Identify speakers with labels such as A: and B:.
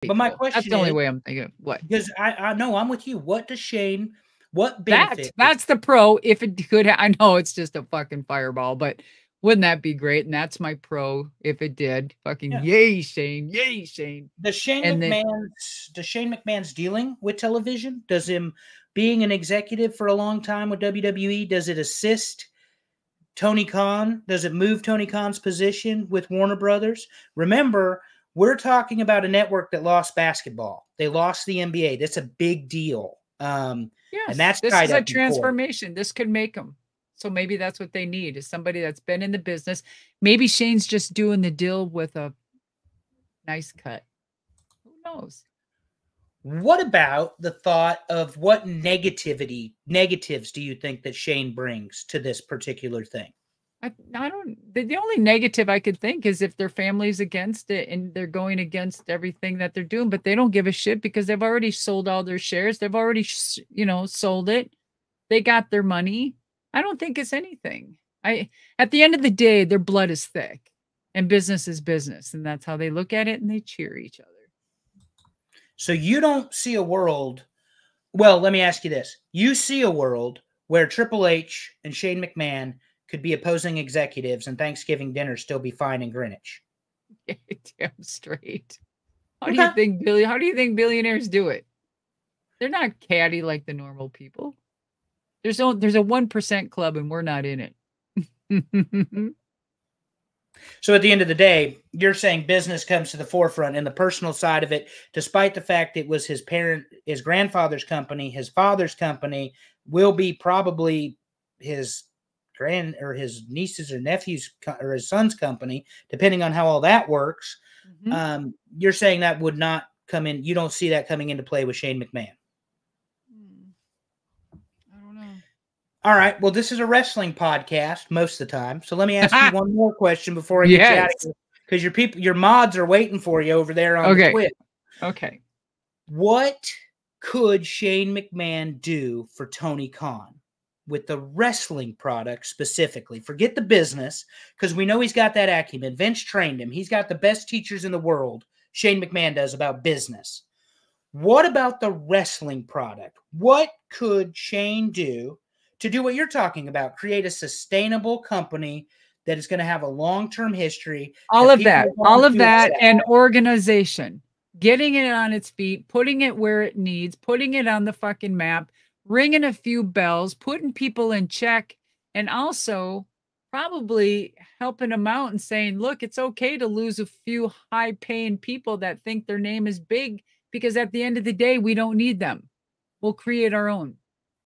A: But my
B: That's
A: question
B: the only
A: is,
B: way I'm thinking. What?
A: because I know I'm with you. What does Shane? What benefit?
B: That's the pro. If it could, I know it's just a fucking fireball, but wouldn't that be great? And that's my pro. If it did, fucking
A: Yeah.
B: yay, Shane, yay, Shane.
A: Does Shane
B: And then
A: McMahon's dealing with television? Does him being an executive for a long time with WWE, does it assist Tony Khan? Does it move Tony Khan's position with Warner Brothers? Remember, we're talking about a network that lost basketball. They lost the NBA. That's a big deal.
B: yes,
A: and that's
B: this
A: tied
B: is
A: up
B: a
A: in court.
B: transformation. This could make them. So maybe that's what they need, is somebody that's been in the business. Maybe Shane's just doing the deal with a nice cut. Who knows?
A: What about the thought of what negatives do you think that Shane brings to this particular thing?
B: I don't. The only negative I could think is if their family's against it and they're going against everything that they're doing, but they don't give a shit because they've already sold all their shares. They've already, sold it. They got their money. I don't think it's anything. At the end of the day, their blood is thick, and business is business, and that's how they look at it, and they cheer each other.
A: So you don't see a world. Well, let me ask you this: you see a world where Triple H and Shane McMahon could be opposing executives and Thanksgiving dinner still be fine in Greenwich?
B: Damn straight. How do you think billionaires do it? They're not catty like the normal people. There's a 1% club and we're not in it.
A: So at the end of the day, you're saying business comes to the forefront and the personal side of it, despite the fact it was his grandfather's company, his father's company, will be probably his his nieces or nephews or his son's company, depending on how all that works. Mm-hmm. You're saying that would not come in. You don't see that coming into play with Shane McMahon.
B: I don't know.
A: All right. Well, this is a wrestling podcast most of the time. So let me ask you one more question before I get you out of here. Because your mods are waiting for you over there on the Twitch.
B: Okay.
A: What could Shane McMahon do for Tony Khan with the wrestling product specifically? Forget the business, because we know he's got that acumen. Vince trained him. He's got the best teachers in the world, Shane McMahon does, about business. What about the wrestling product? What could Shane do to do what you're talking about? Create a sustainable company that is going to have a long-term history.
B: All of that and organization. Getting it on its feet, putting it where it needs, putting it on the fucking map, ringing a few bells, putting people in check, and also probably helping them out and saying, look, it's okay to lose a few high-paying people that think their name is big, because at the end of the day, we don't need them. We'll create our own.